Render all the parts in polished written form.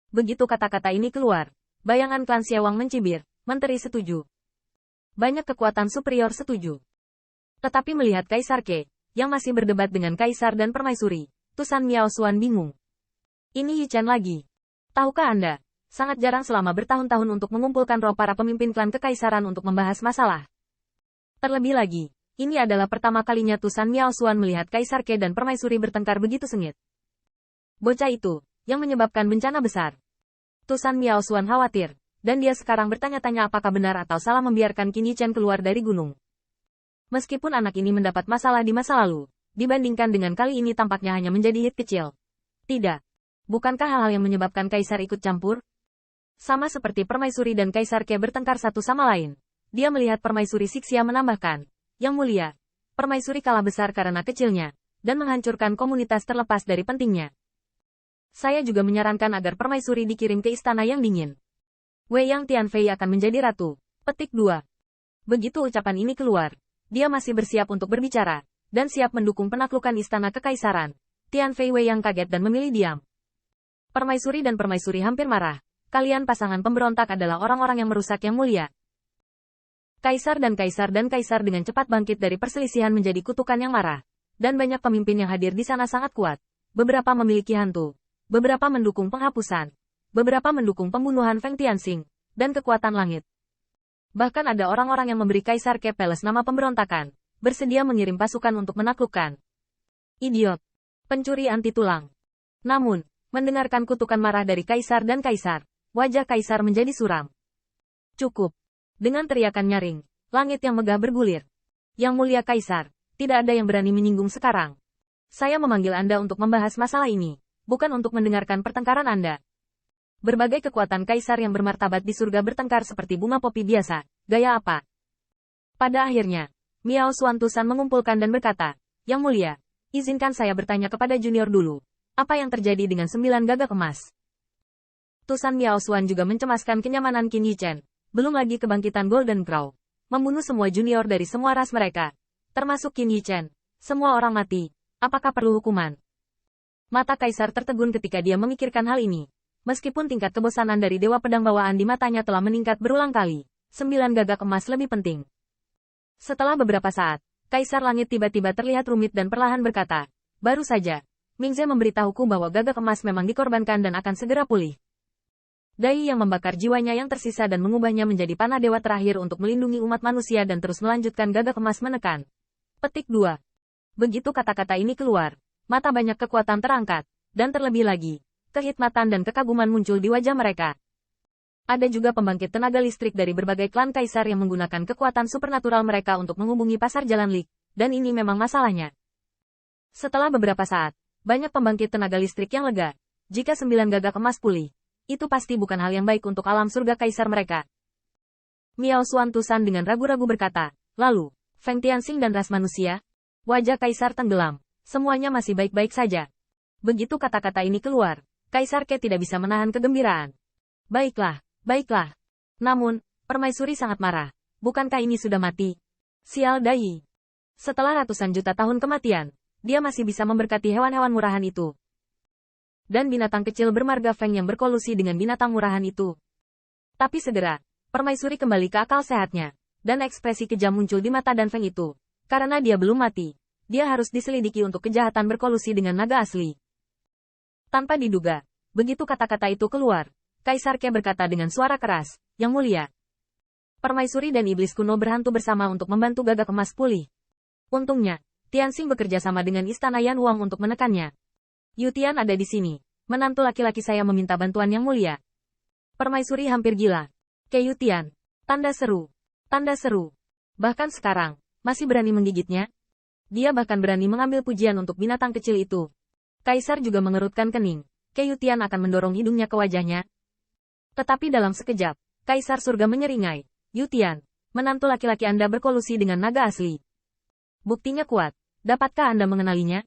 Begitu kata-kata ini keluar, bayangan klan Xiawang mencibir, menteri setuju. Banyak kekuatan superior setuju. Tetapi melihat Kaisar Ke, yang masih berdebat dengan Kaisar dan Permaisuri, Tusan Miao Xuan bingung. Ini Yi Chen lagi. Tahukah Anda, sangat jarang selama bertahun-tahun untuk mengumpulkan roh para pemimpin klan kekaisaran untuk membahas masalah. Terlebih lagi, ini adalah pertama kalinya Tusan Miao Xuan melihat Kaisar Ke dan Permaisuri bertengkar begitu sengit. Bocah itu, yang menyebabkan bencana besar. Tusan Miao Xuan khawatir, dan dia sekarang bertanya-tanya apakah benar atau salah membiarkan Qin Yi Chen keluar dari gunung. Meskipun anak ini mendapat masalah di masa lalu, dibandingkan dengan kali ini tampaknya hanya menjadi hit kecil. Tidak. Bukankah hal-hal yang menyebabkan Kaisar ikut campur? Sama seperti Permaisuri dan Kaisar Ke bertengkar satu sama lain. Dia melihat Permaisuri Sixia menambahkan, Yang mulia, Permaisuri kalah besar karena kecilnya, dan menghancurkan komunitas terlepas dari pentingnya. Saya juga menyarankan agar Permaisuri dikirim ke istana yang dingin. Wei Yang Tianfei akan menjadi ratu. Petik 2. Begitu ucapan ini keluar, dia masih bersiap untuk berbicara, dan siap mendukung penaklukan istana kekaisaran. Tianfei Wei yang kaget dan memilih diam. Permaisuri dan Permaisuri hampir marah. Kalian pasangan pemberontak adalah orang-orang yang merusak Yang mulia. Kaisar dan Kaisar dengan cepat bangkit dari perselisihan menjadi kutukan yang marah. Dan banyak pemimpin yang hadir di sana sangat kuat. Beberapa memiliki hantu. Beberapa mendukung penghapusan. Beberapa mendukung pembunuhan Feng Tianxing. Dan kekuatan langit. Bahkan ada orang-orang yang memberi Kaisar Ke Palace nama pemberontakan. Bersedia mengirim pasukan untuk menaklukkan. Idiot. Pencuri anti tulang. Namun, mendengarkan kutukan marah dari Kaisar dan Kaisar, wajah Kaisar menjadi suram. Cukup. Dengan teriakan nyaring, langit yang megah bergulir. Yang mulia Kaisar, tidak ada yang berani menyinggung sekarang. Saya memanggil Anda untuk membahas masalah ini, bukan untuk mendengarkan pertengkaran Anda. Berbagai kekuatan Kaisar yang bermartabat di surga bertengkar seperti bunga popi biasa, gaya apa? Pada akhirnya, Miao Xuan Tusan mengumpulkan dan berkata, Yang mulia, izinkan saya bertanya kepada junior dulu. Apa yang terjadi dengan 9 gagak emas? Tusan Miao Xuan juga mencemaskan kenyamanan Qin Yi Chen. Belum lagi kebangkitan Golden Crow. Membunuh semua junior dari semua ras mereka. Termasuk Qin Yi Chen. Semua orang mati. Apakah perlu hukuman? Mata Kaisar tertegun ketika dia memikirkan hal ini. Meskipun tingkat kebosanan dari Dewa Pedang bawaan di matanya telah meningkat berulang kali, 9 gagak emas lebih penting. Setelah beberapa saat, Kaisar Langit tiba-tiba terlihat rumit dan perlahan berkata, baru saja. Mingze memberitahuku bahwa gagak emas memang dikorbankan dan akan segera pulih. Dai yang membakar jiwanya yang tersisa dan mengubahnya menjadi panah dewa terakhir untuk melindungi umat manusia dan terus melanjutkan gagak emas menekan. Petik 2. Begitu kata-kata ini keluar, mata banyak kekuatan terangkat, dan terlebih lagi, kehikmatan dan kekaguman muncul di wajah mereka. Ada juga pembangkit tenaga listrik dari berbagai klan Kaisar yang menggunakan kekuatan supernatural mereka untuk menghubungi pasar jalan Lik, dan ini memang masalahnya. Setelah beberapa saat, banyak pembangkit tenaga listrik yang lega. Jika 9 gagak emas pulih, itu pasti bukan hal yang baik untuk alam surga Kaisar mereka. Miao Xuan Tusan dengan ragu-ragu berkata, lalu, Feng Tianxing dan ras manusia? Wajah Kaisar tenggelam, semuanya masih baik-baik saja. Begitu kata-kata ini keluar, Kaisar Ke tidak bisa menahan kegembiraan. Baiklah, baiklah. Namun, Permaisuri sangat marah. Bukankah ini sudah mati? Sial Dai. Setelah ratusan juta tahun kematian, dia masih bisa memberkati hewan-hewan murahan itu. Dan binatang kecil bermarga Feng yang berkolusi dengan binatang murahan itu. Tapi segera, Permaisuri kembali ke akal sehatnya. Dan ekspresi kejam muncul di mata dan Feng itu. Karena dia belum mati, dia harus diselidiki untuk kejahatan berkolusi dengan naga asli. Tanpa diduga, begitu kata-kata itu keluar, Kaisar Ke berkata dengan suara keras, Yang mulia. Permaisuri dan iblis kuno berhantu bersama untuk membantu gagak emas pulih. Untungnya, Tianxing bekerja sama dengan Istana Yan Wang untuk menekannya. Yutian ada di sini. Menantu laki-laki saya meminta bantuan Yang mulia. Permaisuri hampir gila. Ke Yutian. Tanda seru. Tanda seru. Bahkan sekarang, masih berani menggigitnya. Dia bahkan berani mengambil pujian untuk binatang kecil itu. Kaisar juga mengerutkan kening. Ke Yutian akan mendorong hidungnya ke wajahnya. Tetapi dalam sekejap, Kaisar surga menyeringai. Yutian, menantu laki-laki Anda berkolusi dengan naga asli. Buktinya kuat. Dapatkah Anda mengenalinya?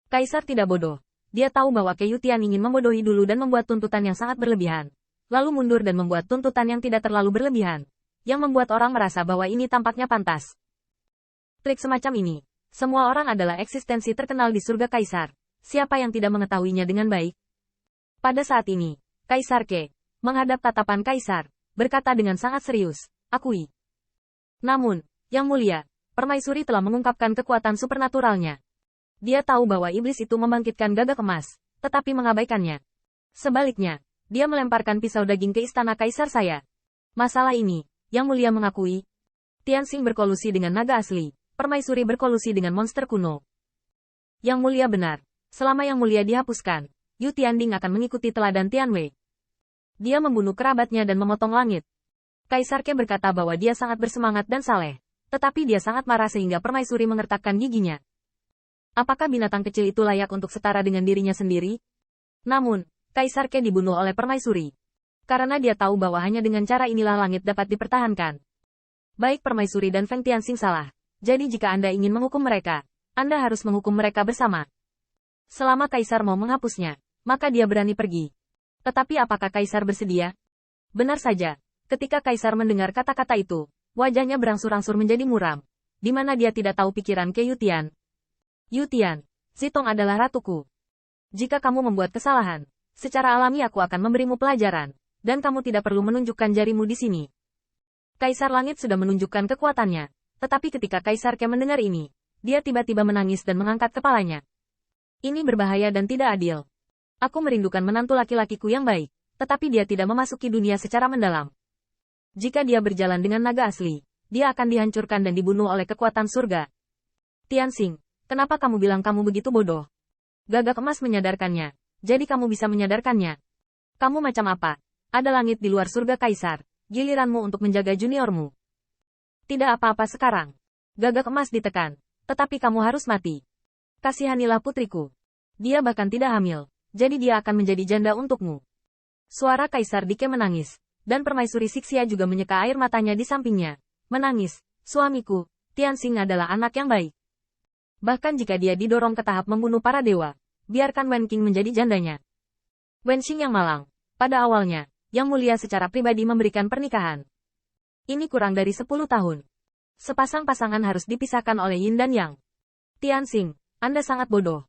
Kaisar tidak bodoh. Dia tahu bahwa Ke Yutian ingin membodohi dulu dan membuat tuntutan yang sangat berlebihan. Lalu mundur dan membuat tuntutan yang tidak terlalu berlebihan. Yang membuat orang merasa bahwa ini tampaknya pantas. Trik semacam ini. Semua orang adalah eksistensi terkenal di surga Kaisar. Siapa yang tidak mengetahuinya dengan baik? Pada saat ini, Kaisar Ke, menghadap tatapan Kaisar, berkata dengan sangat serius, akui. Namun, Yang Mulia, Permaisuri telah mengungkapkan kekuatan supernaturalnya. Dia tahu bahwa iblis itu membangkitkan gagak emas, tetapi mengabaikannya. Sebaliknya, dia melemparkan pisau daging ke istana Kaisar saya. Masalah ini, Yang Mulia mengakui. Tianxing berkolusi dengan naga asli, Permaisuri berkolusi dengan monster kuno. Yang Mulia benar. Selama Yang Mulia dihapuskan, Yu Tianding akan mengikuti teladan Tianwei. Dia membunuh kerabatnya dan memotong langit. Kaisar Ke berkata bahwa dia sangat bersemangat dan saleh, tetapi dia sangat marah sehingga Permaisuri mengertakkan giginya. Apakah binatang kecil itu layak untuk setara dengan dirinya sendiri? Namun, Kaisar Ke dibunuh oleh Permaisuri. Karena dia tahu bahwa hanya dengan cara inilah langit dapat dipertahankan. Baik Permaisuri dan Feng Tianxing salah. Jadi jika Anda ingin menghukum mereka, Anda harus menghukum mereka bersama. Selama Kaisar mau menghapusnya, maka dia berani pergi. Tetapi apakah Kaisar bersedia? Benar saja, ketika Kaisar mendengar kata-kata itu, wajahnya berangsur-angsur menjadi muram, di mana dia tidak tahu pikiran Ke Yutian. Yutian, Zitong adalah ratuku. Jika kamu membuat kesalahan, secara alami aku akan memberimu pelajaran, dan kamu tidak perlu menunjukkan jarimu di sini. Kaisar Langit sudah menunjukkan kekuatannya. Tetapi ketika Kaisar Ke mendengar ini, dia tiba-tiba menangis dan mengangkat kepalanya. Ini berbahaya dan tidak adil. Aku merindukan menantu laki-lakiku yang baik, tetapi dia tidak memasuki dunia secara mendalam. Jika dia berjalan dengan naga asli, dia akan dihancurkan dan dibunuh oleh kekuatan surga. Tianxing, kenapa kamu bilang kamu begitu bodoh? Gagak emas menyadarkannya, jadi kamu bisa menyadarkannya. Kamu macam apa? Ada langit di luar surga Kaisar, giliranmu untuk menjaga juniormu. Tidak apa-apa sekarang. Gagak emas ditekan. Tetapi kamu harus mati. Kasihanilah putriku. Dia bahkan tidak hamil. Jadi dia akan menjadi janda untukmu. Suara Kaisar Dike menangis. Dan Permaisuri Sixia juga menyeka air matanya di sampingnya. Menangis. Suamiku, Tianxing adalah anak yang baik. Bahkan jika dia didorong ke tahap membunuh para dewa, biarkan Wen Qing menjadi jandanya. Wen Xing yang malang. Pada awalnya, Yang Mulia secara pribadi memberikan pernikahan. Ini kurang dari 10 tahun. Sepasang pasangan harus dipisahkan oleh Yin dan Yang. Tianxing, Anda sangat bodoh.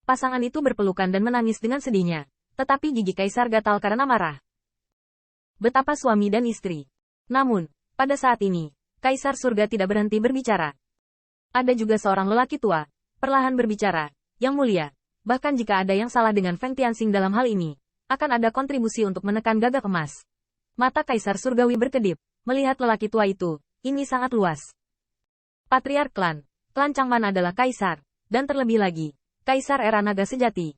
Pasangan itu berpelukan dan menangis dengan sedihnya. Tetapi gigi Kaisar gatal karena marah. Betapa suami dan istri. Namun, pada saat ini, Kaisar Surga tidak berhenti berbicara. Ada juga seorang lelaki tua, perlahan berbicara, Yang Mulia. Bahkan jika ada yang salah dengan Feng Tianxing dalam hal ini, akan ada kontribusi untuk menekan gagak emas. Mata Kaisar Surgawi berkedip. Melihat lelaki tua itu, ini sangat luas. Patriark klan Changman adalah kaisar, dan terlebih lagi, kaisar era naga sejati.